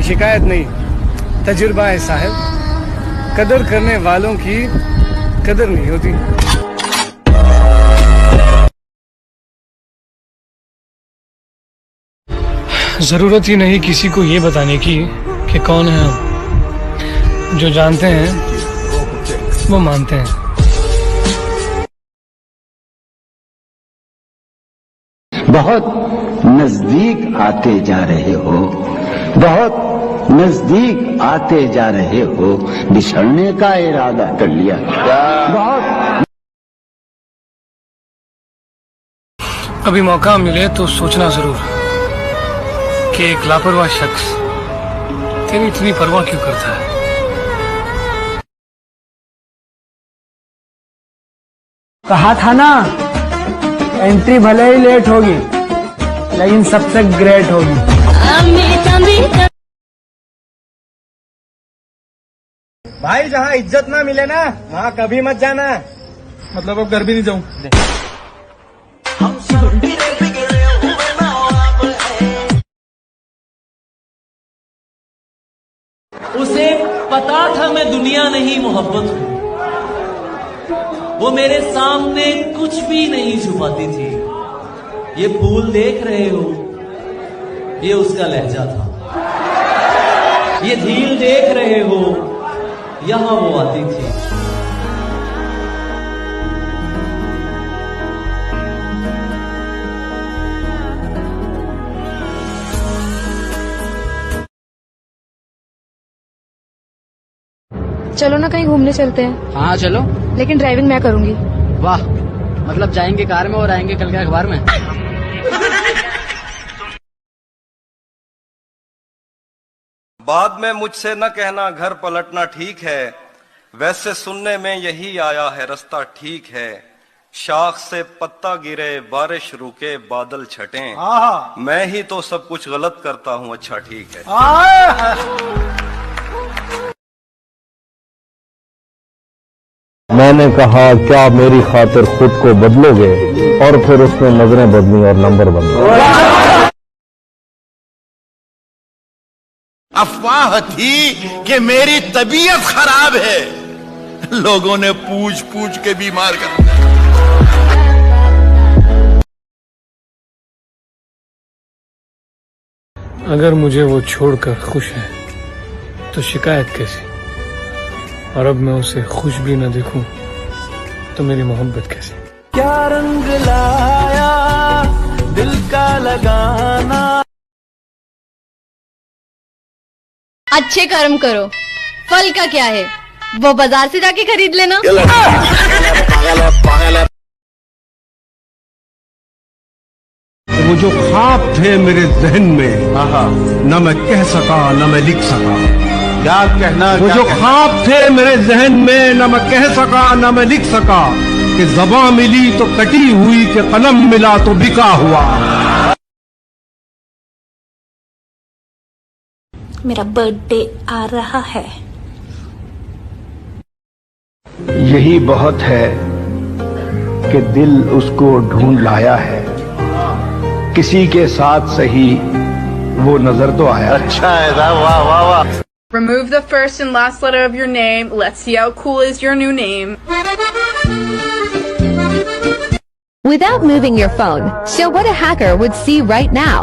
ये शिकायत नहीं, तजुर्बा है साहब। कदर करने वालों की कदर नहीं होती। जरूरत ही नहीं किसी को ये बताने की कि कौन है हम। जो जानते हैं वो मानते हैं। बहुत नजदीक आते जा रहे हो, बहुत नजदीक आते जा रहे हो, बिछड़ने का इरादा कर लिया। बहुत अभी मौका मिले तो सोचना जरूर कि एक लापरवाह शख्स तेरी इतनी परवाह क्यों करता है। कहा था ना, एंट्री भले ही लेट होगी लेकिन सबसे ग्रेट होगी। भाई जहाँ इज्जत ना मिले ना वहाँ कभी मत जाना। मतलब अब घर भी नहीं जाऊं। उसे पता था मैं दुनिया नहीं मोहब्बत हूं। वो मेरे सामने कुछ भी नहीं छुपाती थी। ये फूल देख रहे हो, ये उसका लहजा था। ये झील देख रहे हो, यहां वो आती थी। चलो ना कहीं घूमने चलते हैं। हाँ चलो। लेकिन ड्राइविंग मैं करूंगी। वाह, मतलब जाएंगे कार में और आएंगे कल के अखबार में। बाद में मुझसे न कहना घर पलटना ठीक है, वैसे सुनने में यही आया है रास्ता ठीक है। शाख से पत्ता गिरे, बारिश रुके, बादल छटे, मैं ही तो सब कुछ गलत करता हूँ। अच्छा ठीक है। मैंने कहा क्या मेरी खातिर खुद को बदलोगे, और फिर उसने नजरें बदली और नंबर बदला। अफवाह थी कि मेरी तबीयत खराब है, लोगों ने पूछ पूछ के बीमार कर दिया। अगर मुझे वो छोड़कर खुश है तो शिकायत कैसी, और अब मैं उसे खुश भी न देखूं तो मेरी मोहब्बत कैसी। क्या रंग लाया दिल का लगाना। अच्छे कर्म करो, फल का क्या है, वो बाजार से जाके खरीद लेना। वो जो ख्वाब थे मेरे जहन में, न मैं कह सका न मैं लिख सका। क्या कहना, वो जो ख्वाब थे मेरे जहन में, न मैं कह सका न मैं लिख सका, कि ज़बां मिली तो कटी हुई, कि कलम मिला तो बिका हुआ। मेरा बर्थडे आ रहा है। यही बहुत है कि दिल उसको ढूंढ लाया है, किसी के साथ सही वो नजर तो आया। अच्छा है, वाह वाह वाह। Remove the first and last letter of your name. Let's see how cool is your new name. Without moving your phone, show what a hacker would see right now.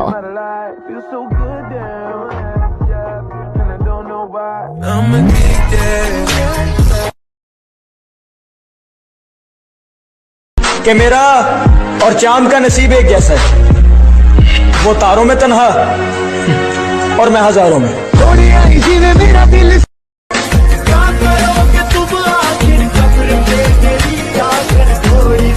कि मेरा और चांद का नसीब एक जैसा है, वो तारों में तन्हा और मैं हजारों में। इसी में मेरा दिल क्या करोगे तुम आखिर कब्र पे, तेरी आखिर थोड़ी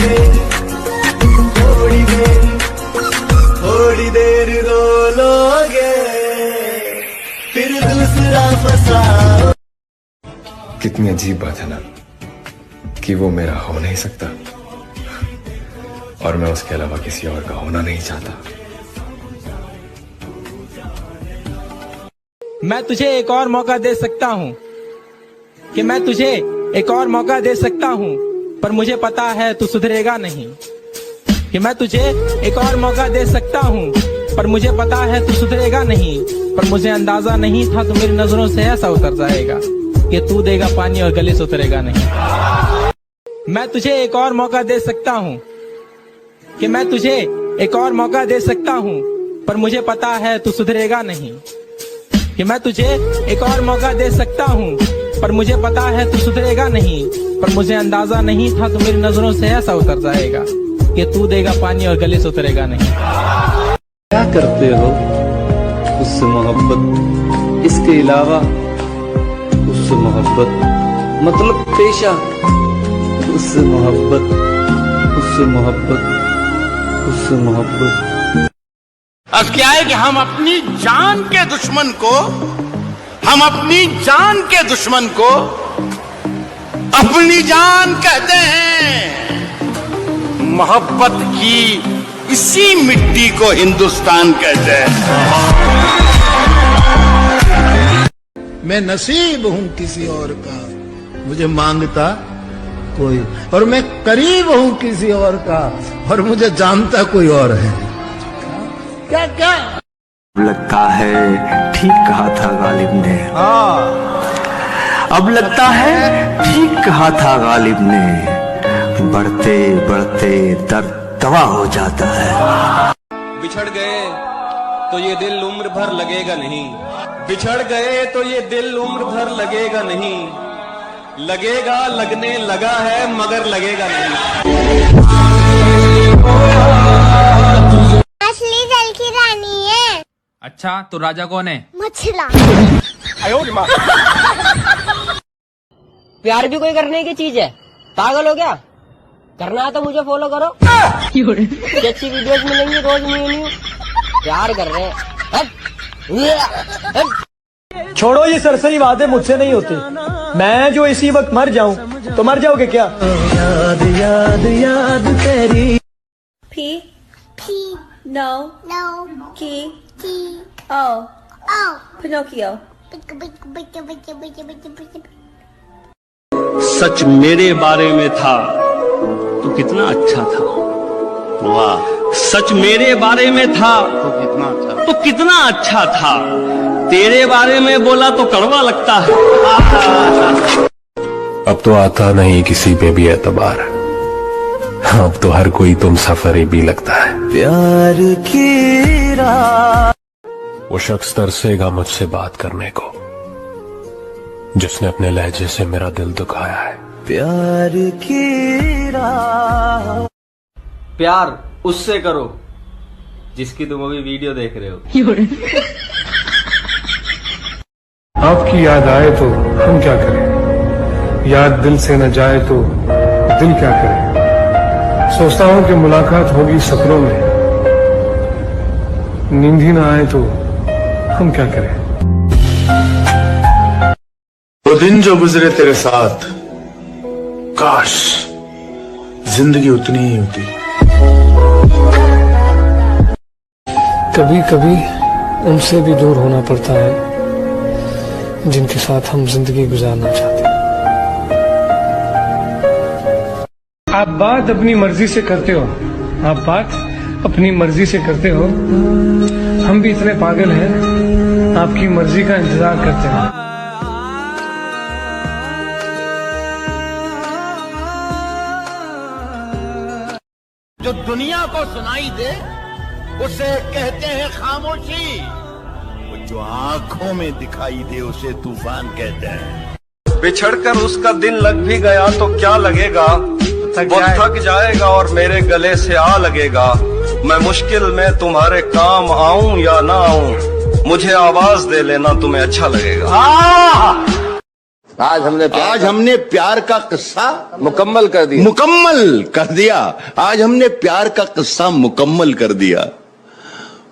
देर रो लोगे, फिर दूसरा फंसा। कितनी अजीब बात है ना कि वो मेरा हो नहीं सकता और मैं उसके अलावा किसी और का होना नहीं चाहता। मैं तुझे एक और मौका दे सकता हूँ, कि मैं तुझे एक और मौका दे सकता हूँ, पर मुझे पता है तू सुधरेगा नहीं। कि मैं तुझे एक और मौका दे सकता हूँ, पर मुझे पता है तू सुधरेगा नहीं। पर मुझे अंदाजा नहीं था तू मेरी नजरों से ऐसा उतर जाएगा कि तू देगा पानी और गले से उतरेगा नहीं। मैं तुझे एक और मौका दे सकता हूँ कि मैं तुझे एक और मौका दे सकता हूँ, पर मुझे पता है तू सुधरेगा नहीं। कि मैं तुझे एक और मौका दे सकता हूँ, पर मुझे पता है तू सुधरेगा नहीं। पर मुझे अंदाजा नहीं था तू मेरी नजरों से ऐसा उतर जाएगा कि तू देगा पानी और गले से उतरेगा नहीं। क्या करते हो उससे मोहब्बत, इसके अलावा उससे मोहब्बत, मतलब पेशा, उससे मोहब्बत, उससे मोहब्बत, उससे मोहब्बत। अब क्या है कि हम अपनी जान के दुश्मन को, हम अपनी जान के दुश्मन को अपनी जान कहते हैं। मोहब्बत की इसी मिट्टी को हिंदुस्तान कहते हैं। मैं नसीब हूं किसी और का, मुझे मांगता कोई, और मैं करीब हूं किसी और का, और मुझे जानता कोई और है। क्या क्या लगता है ठीक कहा था गालिब ने। अब लगता है ठीक कहा था गालिब ने, बढ़ते बढ़ते दर्द दवा हो जाता है। बिछड़ गए तो ये दिल उम्र भर लगेगा नहीं, बिछड़ गए तो ये दिल उम्र भर लगेगा नहीं, लगेगा लगने लगा है मगर लगेगा नहीं। असली जल की रानी है। अच्छा तो राजा कौन है? मछला। प्यार भी कोई करने की चीज है, पागल हो क्या? करना है तो मुझे फॉलो करो। अच्छी वीडियोस मिलेंगी रोज न्यू। प्यार कर रहे हैं। छोड़ो ये सरसरी बातें मुझसे नहीं होती। मैं जो इसी वक्त मर जाऊं तो मर जाओगे क्या? याद याद याद तेरी। P P no no K K O O Pinocchio। सच मेरे बारे में था तो कितना अच्छा था। वाह। सच मेरे बारे में था तो कितना अच्छा था। तेरे बारे में बोला तो कड़वा लगता है। अब तो आता नहीं किसी पे भी एतबार, अब तो हर कोई तुम सफरी भी लगता है। प्यार की राह। वो शख्स तरसेगा मुझसे बात करने को, जिसने अपने लहजे से मेरा दिल दुखाया है। प्यार की राह। प्यार उससे करो जिसकी तुम अभी वीडियो देख रहे हो। आपकी याद आए तो हम क्या करें, याद दिल से न जाए तो दिल क्या करे। सोचता हूं कि मुलाकात होगी सपनों में, नींद ही ना आए तो हम क्या करें। वो दिन जो गुजरे तेरे साथ, काश जिंदगी उतनी ही होती। कभी कभी उनसे भी दूर होना पड़ता है जिनके साथ हम जिंदगी गुजारना चाहते हैं। आप बात अपनी मर्जी से करते हो, आप बात अपनी मर्जी से करते हो। हम भी इतने पागल हैं, आपकी मर्जी का इंतजार करते हैं। जो दुनिया को सुनाई दे उसे कहते हैं खामोशी, जो आंखों में दिखाई दे उसे तूफान कहते हैं। बिछड़कर उसका दिन लग भी गया तो क्या लगेगा, वो थक जाएगा और मेरे गले से आ लगेगा। मैं मुश्किल में तुम्हारे काम आऊं या ना आऊं, मुझे आवाज दे लेना तुम्हें अच्छा लगेगा। आज हमने प्यार का किस्सा मुकम्मल कर दिया। आज हमने प्यार का किस्सा मुकम्मल कर दिया।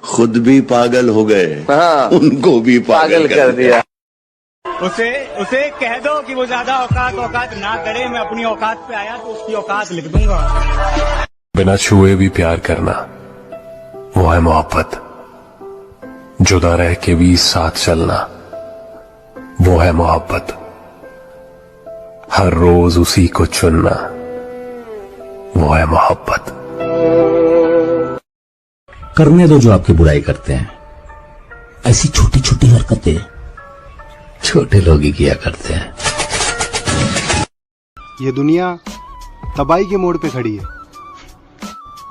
खुद भी पागल हो गए, उनको भी पागल कर दिया। उसे कह दो कि वो ज्यादा औकात ना करे। मैं अपनी औकात पे आया तो उसकी औकात लिख दूंगा। बिना छुए भी प्यार करना वो है मोहब्बत। जुदा रह के भी साथ चलना वो है मोहब्बत। हर रोज उसी को चुनना वो है मोहब्बत। करने दो जो आपकी बुराई करते हैं। ऐसी छोटी छोटी हरकतें छोटे लोग ही किया करते हैं। ये दुनिया तबाही के मोड़ पे खड़ी है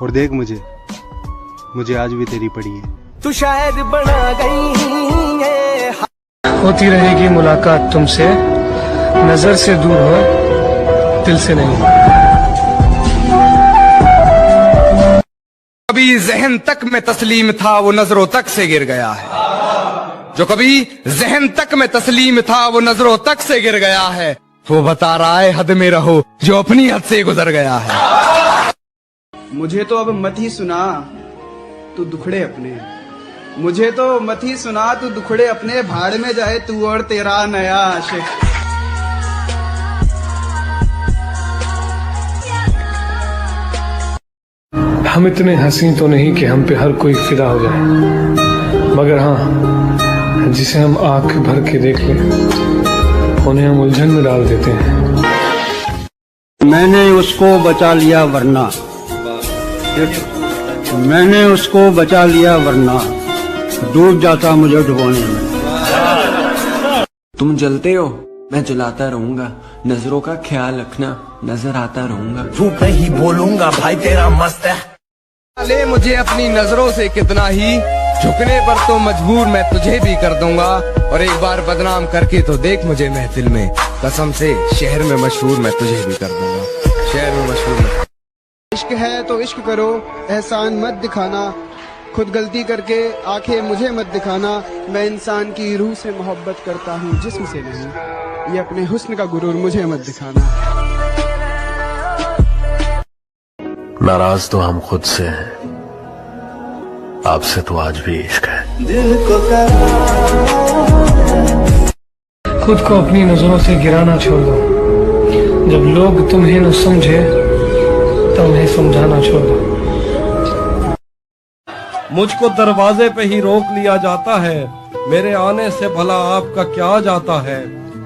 और देख मुझे आज भी तेरी पड़ी है। तू शायद बना गई है। होती रहेगी मुलाकात तुमसे, नजर से दूर हो, दिल से नहीं। कभी जहन तक में तस्लीम था वो नजरों तक से गिर गया है। जो कभी जहन तक में तस्लीम था वो नजरों तक से गिर गया है। वो बता रहा है हद में रहो जो अपनी हद से गुजर गया है। मुझे तो अब मत ही सुना तू दुखड़े अपने, मुझे तो मत ही सुना तू दुखड़े अपने, भाड़ में जाए तू और तेरा नया आशिक। हम इतने हंसी तो नहीं कि हम पे हर कोई फिदा हो जाए, मगर हाँ जिसे हम आंख भर के देख लें उन्हें हम उलझन में डाल देते हैं। मैंने उसको बचा लिया वरना, मैंने उसको बचा लिया वरना डूब जाता मुझे डुबोने में। तुम जलते हो मैं जलाता रहूंगा, नजरों का ख्याल रखना नजर आता रहूंगा। झूठ नहीं बोलूंगा भाई तेरा मस्त है। ले मुझे अपनी नजरों से कितना ही, झुकने पर तो मजबूर मैं तुझे भी कर दूंगा। और एक बार बदनाम करके तो देख मुझे महफिल में, कसम से शहर में मशहूर मैं तुझे भी कर दूंगा। शहर में मशहूर। इश्क है तो इश्क करो, एहसान मत दिखाना, खुद गलती करके आंखें मुझे मत दिखाना। मैं इंसान की रूह से मोहब्बत करता हूँ जिस्म से नहीं, ये अपने हुस्न का गुरूर मुझे मत दिखाना। नाराज तो हम खुद से हैं, आपसे तो आज भी इश्क है। दिल को खुद को अपनी नजरों से गिराना छोड़ दो। जब लोग तुम्हें न समझे तो उन्हें समझाना छोड़ दो। मुझको दरवाजे पे ही रोक लिया जाता है, मेरे आने से भला आपका क्या जाता है।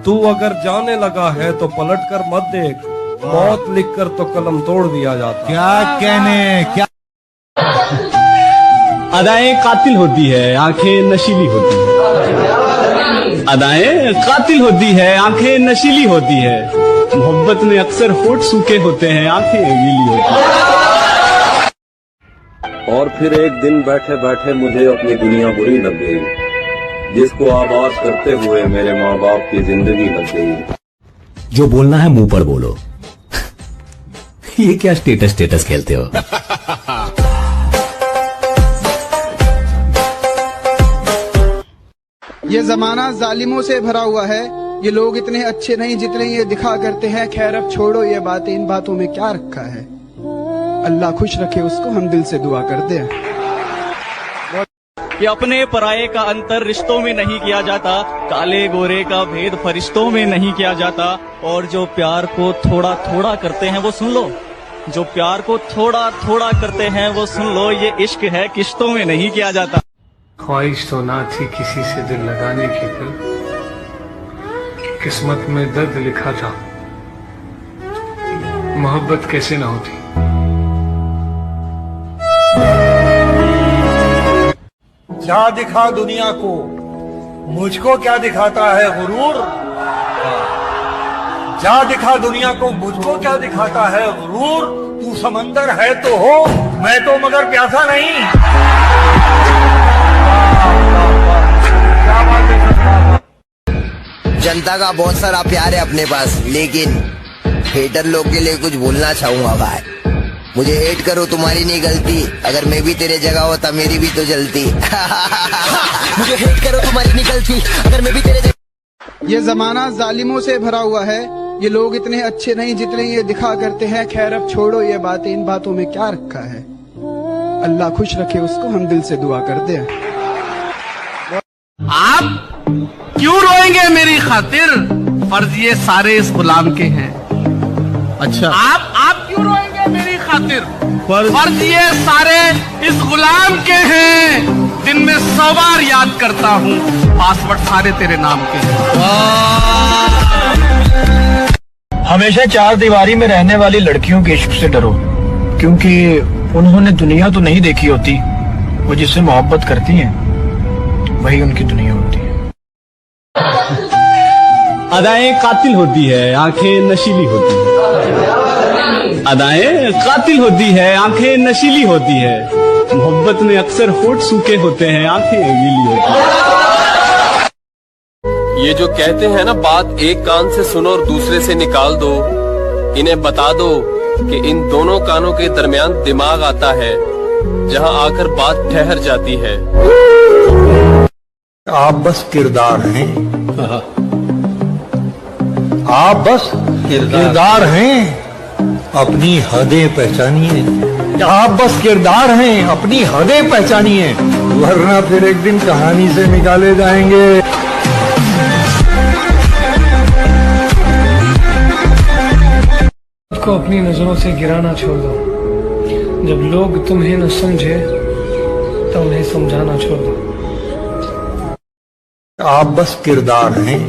तू अगर जाने लगा है तो पलट कर मत देख, मौत लिखकर तो कलम तोड़ दिया जाता। क्या कहने क्या। अदाएं कातिल होती है, आंखें नशीली होती है। अदाएं कातिल होती है, आंखें नशीली होती है। मोहब्बत में अक्सर होठ सूखे होते हैं, आंखें गीली होती हैं। और फिर एक दिन बैठे बैठे मुझे अपनी दुनिया बुरी लग गई, जिसको आबाद करते हुए मेरे माँ बाप की जिंदगी लग गई। जो बोलना है मुंह पर बोलो। ये क्या स्टेटस खेलते हो? ये जमाना जालिमों से भरा हुआ है, ये लोग इतने अच्छे नहीं जितने ये दिखा करते हैं। खैर अब छोड़ो ये बातें, इन बातों में क्या रखा है। अल्लाह खुश रखे उसको, हम दिल से दुआ करते हैं कि अपने पराये का अंतर रिश्तों में नहीं किया जाता, काले गोरे का भेद फरिश्तों में नहीं किया जाता। और जो प्यार को थोड़ा थोड़ा करते हैं वो सुन लो, जो प्यार को थोड़ा थोड़ा करते हैं वो सुन लो, ये इश्क है किश्तों में नहीं किया जाता। ख्वाहिश तो ना थी किसी से दिल लगाने की, फिर किस्मत में दर्द लिखा था, मोहब्बत कैसे ना होती। क्या दिखा दुनिया को, मुझको क्या दिखाता है गुरूर। क्या दिखा दुनिया को, मुझको क्या दिखाता है गुरूर। तू समंदर है तो हो, मैं तो मगर प्यासा नहीं। जनता का बहुत सारा प्यार है अपने पास, लेकिन हेटर लोग के लिए कुछ बोलना चाहूंगा भाई। मुझे हेट करो तुम्हारी नहीं गलती, अगर मैं भी तेरे जगह होता मेरी भी तो जलती। मुझे हेट करो तुम्हारी नहीं गलती, अगर मैं भी तेरे जगह। ये जमाना जालिमों से भरा हुआ है, ये लोग इतने अच्छे नहीं जितने ये दिखा करते हैं। खैर अब छोड़ो ये बातें, इन बातों में क्या रखा है। अल्लाह खुश रखे उसको, हम दिल से दुआ करते हैं। आप क्यों रोएंगे मेरी खातिर, फर्ज ये सारे इस गुलाम के हैं। अच्छा आप क्यों रोएंगे मेरी खातिर, फर्ज ये सारे इस गुलाम के हैं। दिन में 100 बार याद करता हूँ, पासवर्ड सारे तेरे नाम के हैं। हमेशा चार दीवारी में रहने वाली लड़कियों के इश्क से डरो, क्योंकि उन्होंने दुनिया तो नहीं देखी होती, वो जिससे मोहब्बत करती हैं वही उनकी दुनिया होती है। अदाएं कातिल होती है, आंखें नशीली होती है। अदाएं कातिल होती है, आंखें नशीली होती है। मोहब्बत में अक्सर होठ सूखे होते हैं, आंखें गीली होती है। ये जो कहते हैं ना, बात एक कान से सुनो और दूसरे से निकाल दो, इन्हें बता दो कि इन दोनों कानों के दरमियान दिमाग आता है, जहां आकर बात ठहर जाती है। आप बस किरदार हैं, आप बस किरदार हैं, अपनी हदें पहचानिए। आप बस किरदार हैं, अपनी हदें पहचानिए, वरना फिर एक दिन कहानी से निकाले जाएंगे। को अपनी नजरों से गिराना छोड़ दो। जब लोग तुम्हें न समझे तो उन्हें समझाना छोड़ दो। आप बस किरदार हैं,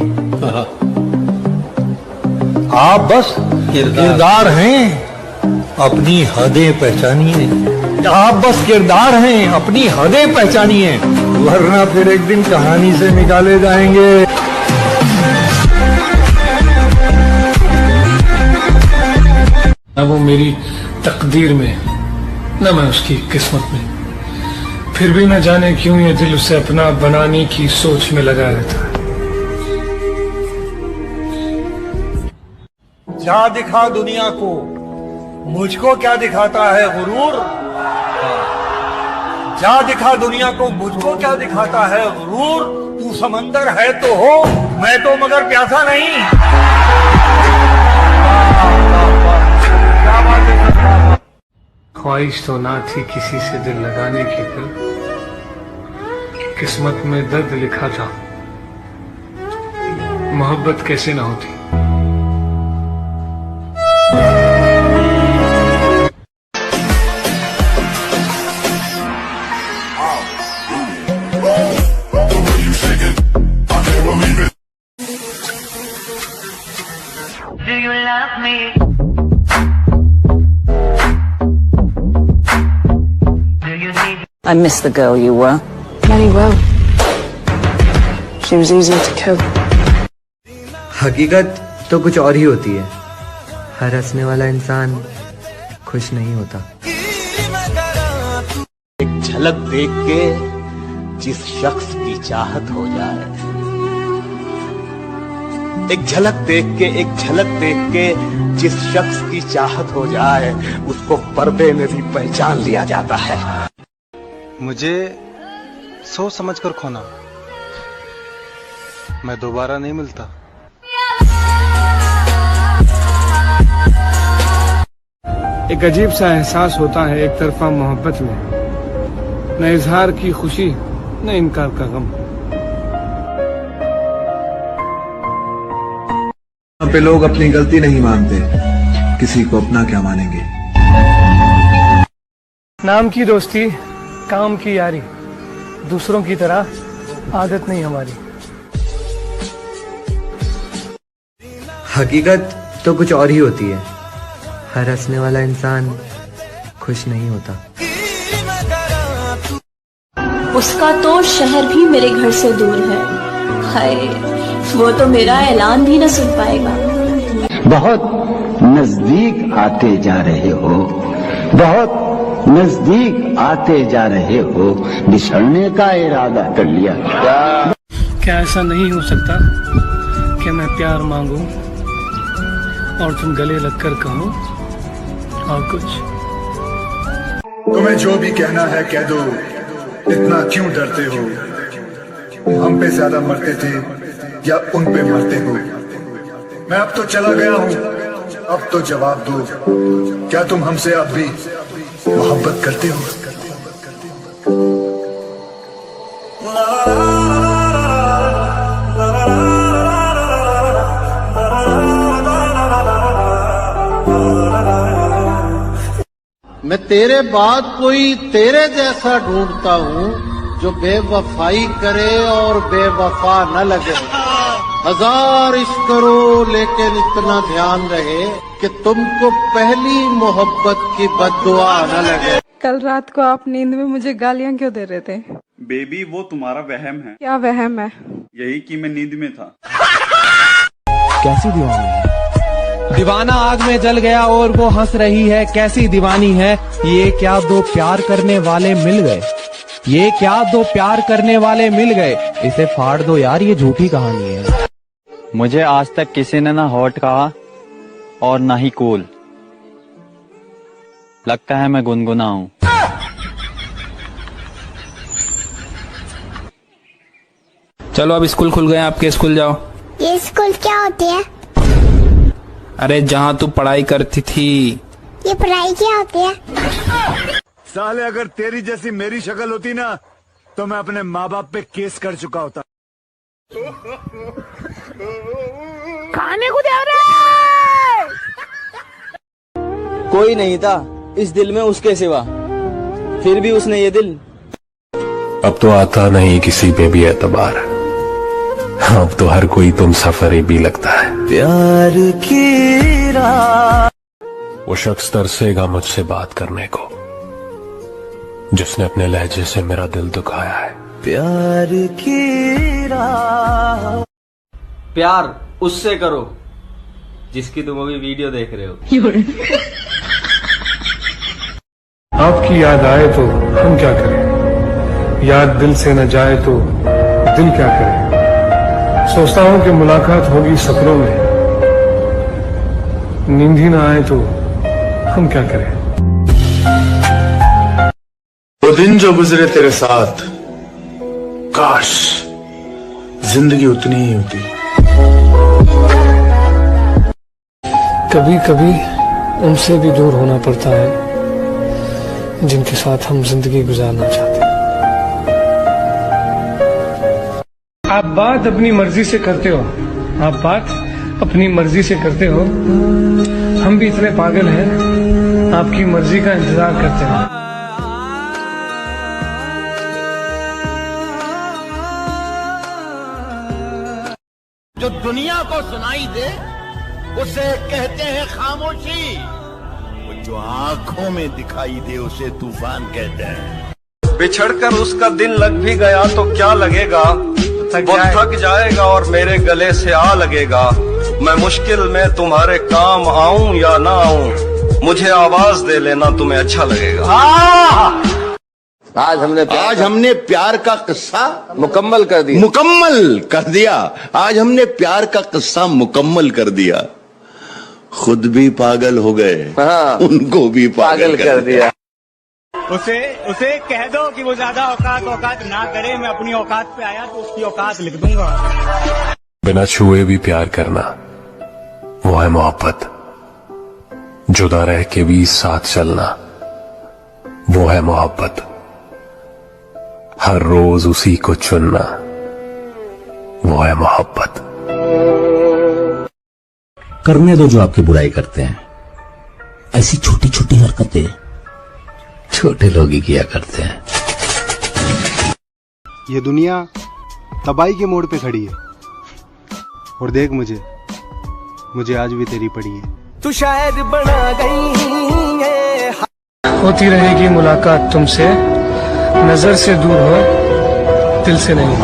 आप बस किरदार हैं, अपनी हदें पहचानिए। आप बस किरदार हैं, अपनी हदें पहचानिए, वरना फिर एक दिन कहानी से निकाले जाएंगे। न वो मेरी तकदीर में, न मैं उसकी किस्मत में, फिर भी न जाने क्यों ये दिल उसे अपना बनाने की सोच में लगा रहता है। जा दिखा दुनिया को, मुझको क्या दिखाता है गुरूर। जा दिखा दुनिया को, मुझको क्या दिखाता है गुरूर। तू समंदर है तो हो, मैं तो मगर प्यासा नहीं। ख्वाहिश तो ना थी किसी से दिल लगाने की, फिर किस्मत में दर्द लिखा था, मोहब्बत कैसे ना होती। Do you love me? I miss the girl you were. Very well. She was easy to kill. हकीकत तो कुछ और ही होती है। हर हंसने वाला इंसान खुश नहीं होता। एक झलक देख के जिस शख्स की चाहत हो जाए, एक झलक देख के जिस शख्स की चाहत हो जाए, उसको पर्दे में भी पहचान लिया जाता है। मुझे सोच समझकर खोना, मैं दोबारा नहीं मिलता। एक अजीब सा एहसास होता है एक तरफा मोहब्बत में, न इजहार की खुशी न इनकार का गम। यहाँ पे लोग अपनी गलती नहीं मानते, किसी को अपना क्या मानेंगे। नाम की दोस्ती, काम की यारी, दूसरों की तरह आदत नहीं हमारी। हकीकत तो कुछ और ही होती है। हर हंसने वाला इंसान खुश नहीं होता। उसका तो शहर भी मेरे घर से दूर है, हाय वो तो मेरा ऐलान भी न सुन पाएगा। बहुत नजदीक आते जा रहे हो, बहुत नजदीक आते जा रहे हो, बिछड़ने का इरादा कर लिया क्या ऐसा नहीं हो सकता कि मैं प्यार मांगूं और तुम गले लगकर कहो और कुछ। तुम्हें जो भी कहना है कह दो, इतना क्यों डरते हो। हम पे ज्यादा मरते थे या उन पे मरते हो। मैं अब तो चला गया हूँ, अब तो जवाब दो, क्या तुम हमसे अब भी मोहब्बत करते हो। मैं तेरे बाद कोई तेरे जैसा ढूंढता हूँ, जो बेवफाई करे और बेवफा न लगे। हजार इश्क करो लेकिन इतना ध्यान रहे कि तुमको पहली मोहब्बत की बद्दुआ न लगे। कल रात को आप नींद में मुझे गालियां क्यों दे रहे थे? बेबी वो तुम्हारा वहम है। क्या वहम है? यही कि मैं नींद में था। कैसी दीवानी है? दीवाना आग में जल गया और वो हंस रही है, कैसी दीवानी है। ये क्या दो प्यार करने वाले मिल गए, ये क्या दो प्यार करने वाले मिल गए। इसे फाड़ दो यार, ये झूठी कहानी है। मुझे आज तक किसी ने ना हॉट कहा और ना ही कूल। लगता है मैं गुनगुना हूँ। चलो अब स्कूल खुल गए, आपके स्कूल जाओ। ये स्कूल क्या होती है? अरे जहाँ तू पढ़ाई करती थी। ये पढ़ाई क्या होती है? साले अगर तेरी जैसी मेरी शक्ल होती ना तो मैं अपने माँ बाप पे केस कर चुका होता। खाने को दे रहे। कोई नहीं था इस दिल में उसके सिवा, फिर भी उसने ये दिल। अब तो आता नहीं किसी पे भी एतबार, अब तो हर कोई तुम सफर भी लगता है। प्यार की राह। वो शख्स तरसेगा मुझसे बात करने को, जिसने अपने लहजे से मेरा दिल दुखाया है। प्यार की राह। प्यार उससे करो जिसकी तुम अभी वीडियो देख रहे हो। आपकी याद आए तो हम क्या करें, याद दिल से न जाए तो दिल क्या करे। सोचता हूँ कि मुलाकात होगी सपनों में, नींद ही ना आए तो हम क्या करें। वो दिन जो गुजरे तेरे साथ, काश जिंदगी उतनी ही होती। कभी कभी उनसे भी दूर होना पड़ता है जिनके साथ हम जिंदगी गुजारना चाहते हैं। आप बात अपनी मर्जी से करते हो, आप बात अपनी मर्जी से करते हो। हम भी इतने पागल हैं, आपकी मर्जी का इंतजार करते हैं। जो दुनिया को सुनाई दे उसे कहते हैं खामोशी, जो आंखों में दिखाई दे उसे तूफान कहते हैं। बिछड़कर उसका दिन लग भी गया तो क्या लगेगा, वो थक जाएगा और मेरे गले से आ लगेगा। मैं मुश्किल में तुम्हारे काम आऊं या ना आऊं, मुझे आवाज दे लेना, तुम्हें अच्छा लगेगा। आज हमने प्यार का किस्सा मुकम्मल कर दिया। आज हमने प्यार का किस्सा मुकम्मल कर दिया। खुद भी पागल हो गए, हाँ, उनको भी पागल कर दिया। उसे कह दो कि वो ज्यादा औकात ना करे। मैं अपनी औकात पे आया तो उसकी औकात लिख दूंगा। बिना छुए भी प्यार करना वो है मोहब्बत, जुदा रह के भी साथ चलना वो है मोहब्बत, हर रोज उसी को चुनना वो है मोहब्बत। करने दो जो आपकी बुराई करते हैं। ऐसी छोटी छोटी हरकतें छोटे लोग ही किया करते हैं। ये दुनिया तबाही के मोड़ पे खड़ी है और देख मुझे आज भी तेरी पड़ी है। तू शायद बना गई है। होती रहेगी मुलाकात तुमसे, नजर से दूर हो दिल से नहीं।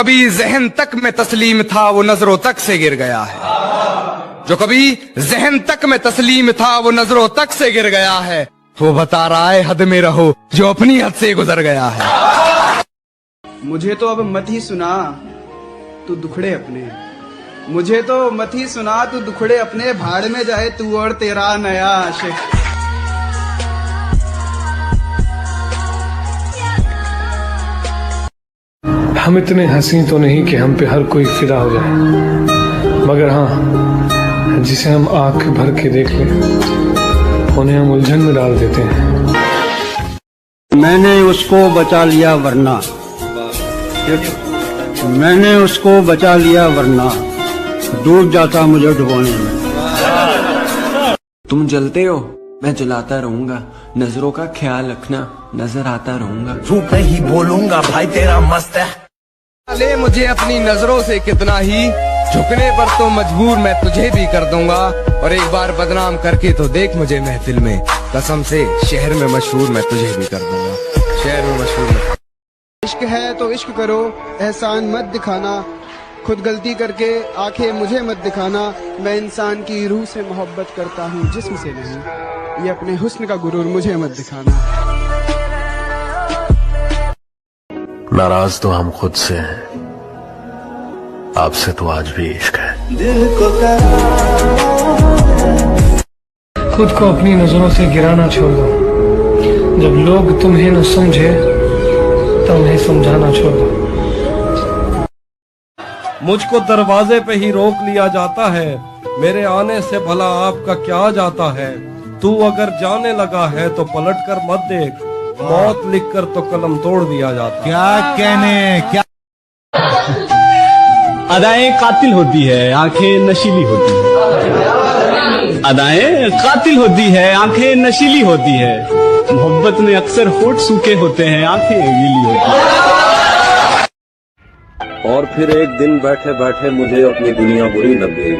कभी जहन तक में तस्लीम था वो नजरों तक से गिर गया है। जो कभी जहन तक में तस्लीम था वो नजरों तक से गिर गया है। वो बता रहा है हद में रहो जो अपनी हद से गुजर गया है। मुझे तो अब मत ही सुना तू दुखड़े अपने, मुझे तो मत ही सुना तू दुखड़े अपने। भाड़ में जाए तू और तेरा नया आशिक। हम इतने हंसी तो नहीं कि हम पे हर कोई फिदा हो जाए, मगर हाँ जिसे हम आंख भर के देख लें उन्हें हम उलझन में डाल देते हैं। मैंने उसको बचा लिया वरना, मैंने उसको बचा लिया वरना डूब जाता मुझे डुबोने में। तुम जलते हो मैं जलाता रहूंगा, नजरों का ख्याल रखना नजर आता रहूंगा। झूठ नहीं बोलूंगा भाई तेरा मस्त है। ले मुझे अपनी नजरों से कितना ही झुकने पर तो मजबूर मैं तुझे भी कर दूंगा, और एक बार बदनाम करके तो देख मुझे महफिल में, कसम से शहर में मशहूर मैं तुझे भी कर दूंगा, शहर में मशहूर मैं। इश्क है तो इश्क करो, एहसान मत दिखाना, खुद गलती करके आंखें मुझे मत दिखाना। मैं इंसान की रूह से मोहब्बत करता हूँ, जिस्म से नहीं। ये अपने हुस्न का गुरूर मुझे मत दिखाना। नाराज तो हम खुद से हैं, आपसे तो आज भी इश्क है। दिल को खुद को अपनी नजरों से गिराना छोड़ दो। जब लोग तुम्हें न समझे तो उन्हें समझाना छोड़ दो। मुझको दरवाजे पे ही रोक लिया जाता है, मेरे आने से भला आपका क्या जाता है। तू अगर जाने लगा है तो पलट कर मत देख, मौत लिखकर तो कलम तोड़ दिया जाता। क्या कहने क्या। अदाएं कातिल होती है, आंखें नशीली होती है। अदाएं कातिल होती है, आंखें नशीली होती है। मोहब्बत में अक्सर होठ सूखे होते हैं, आंखें गीली होती हैं। और फिर एक दिन बैठे बैठे मुझे अपनी दुनिया बुरी लग गई,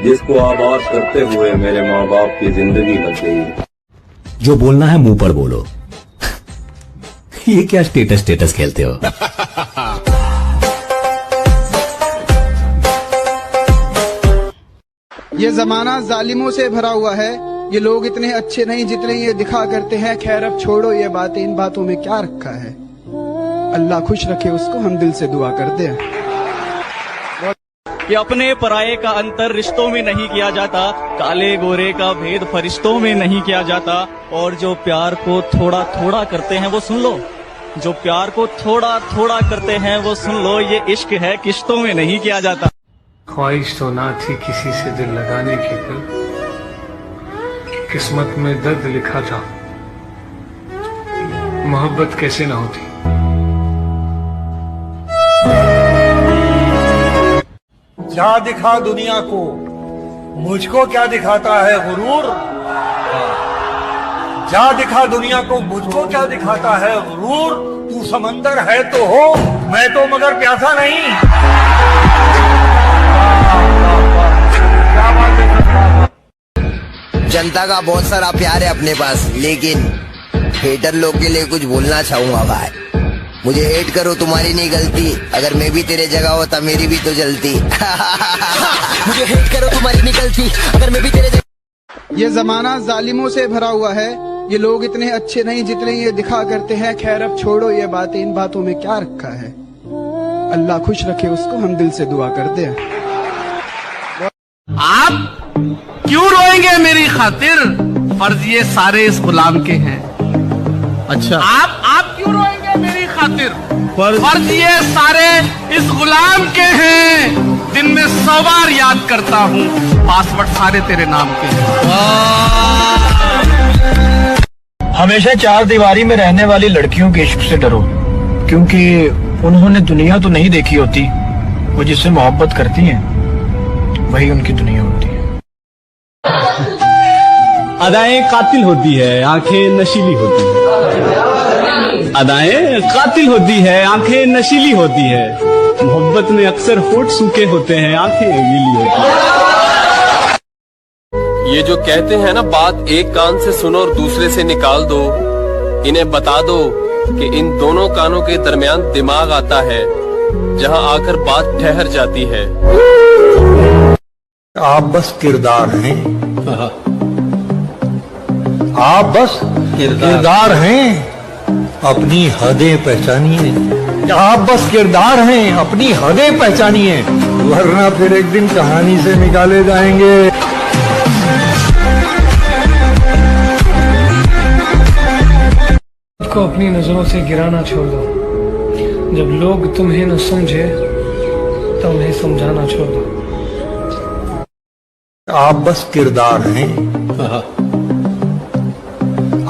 जिसको आबाद करते हुए मेरे माँ बाप की जिंदगी लग गई। जो बोलना है मुंह पर बोलो। ये क्या स्टेटस खेलते हो। ये जमाना जालिमों से भरा हुआ है, ये लोग इतने अच्छे नहीं जितने ये दिखा करते हैं। खैर अब छोड़ो ये बातें, इन बातों में क्या रखा है। अल्लाह खुश रखे उसको, हम दिल से दुआ करते हैं। कि अपने पराये का अंतर रिश्तों में नहीं किया जाता, काले गोरे का भेद फरिश्तों में नहीं किया जाता। और जो प्यार को थोड़ा थोड़ा करते हैं वो सुन लो, जो प्यार को थोड़ा थोड़ा करते हैं वो सुन लो, ये इश्क है किश्तों में नहीं किया जाता। ख्वाहिश तो ना थी किसी से दिल लगाने की, कल किस्मत में दर्द लिखा था, मोहब्बत कैसे ना होती। जा दिखा दुनिया को, मुझको क्या दिखाता है गुरूर। जा दिखा दुनिया को, मुझको क्या दिखाता है गुरूर। तू समंदर है तो हो, मैं तो मगर प्यासा नहीं। जनता का बहुत सारा प्यार है अपने पास, लेकिन हेटर लोग के लिए कुछ बोलना चाहूंगा भाई। मुझे हेट करो, तुम्हारी नहीं गलती, अगर मैं भी तेरे जगह होता मेरी भी तो जलती। मुझे हेट करो, तुम्हारी नहीं गलती, अगर मैं भी तेरे जगह। ये जमाना जालिमों से भरा हुआ है, ये लोग इतने अच्छे नहीं जितने ये दिखा करते हैं। खैर अब छोड़ो ये बातें, इन बातों में क्या रखा है। अल्लाह खुश रखे उसको, हम दिल से दुआ करते हैं। आप क्यों रोएंगे मेरी खातिर, फर्ज ये सारे इस गुलाम के हैं। अच्छा आप क्यों रोएंगे मेरी खातिर, फर्ज ये सारे इस गुलाम के हैं। दिन में 100 बार याद करता हूँ, पासवर्ड सारे तेरे नाम के हैं। हमेशा चार दीवारी में रहने वाली लड़कियों के इश्क से डरो, क्योंकि उन्होंने दुनिया तो नहीं देखी होती। वो जिससे मोहब्बत करती हैं वही उनकी दुनिया होती है। अदाएं कातिल होती है, आंखें नशीली होती है। अदाएं कातिल होती है, आंखें नशीली होती है। मोहब्बत में अक्सर होठ सूखे होते हैं, आंखें गीली होती हैं। ये जो कहते हैं ना, बात एक कान से सुनो और दूसरे से निकाल दो, इन्हें बता दो कि इन दोनों कानों के दरमियान दिमाग आता है, जहां आकर बात ठहर जाती है। आप बस किरदार हैं, आप बस किरदार हैं, अपनी हदें पहचानिए। आप बस किरदार हैं, अपनी हदें पहचानिए, वरना फिर एक दिन कहानी से निकाले जाएंगे। खुद को अपनी नजरों से गिराना छोड़ दो। जब लोग तुम्हें न समझे तो उन्हें समझाना छोड़ दो। आप बस किरदार हैं,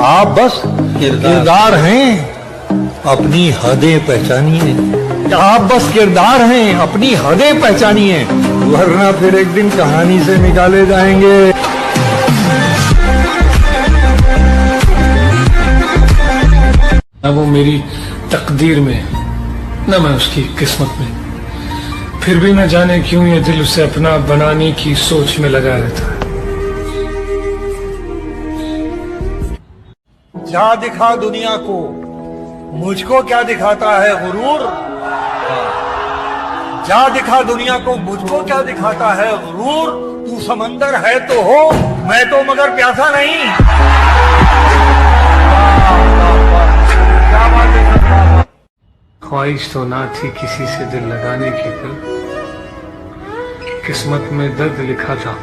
आप बस किरदार हैं, अपनी हदें पहचानिए। आप बस किरदार हैं, अपनी हदें पहचानिए, वरना फिर एक दिन कहानी से निकाले जाएंगे। न वो मेरी तकदीर में, न मैं उसकी किस्मत में। फिर भी न जाने क्यों ये दिल उसे अपना बनाने की सोच में लगा रहता है। जा दिखा दुनिया को, मुझको क्या दिखाता है गुरूर। जा दिखा दुनिया को, मुझको क्या दिखाता है गुरूर। तू समंदर है तो हो, मैं तो मगर प्यासा नहीं। क्या बात है। ख्वाहिश तो ना थी किसी से दिल लगाने की, पर किस्मत में दर्द लिखा था।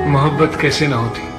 मोहब्बत कैसे ना होती।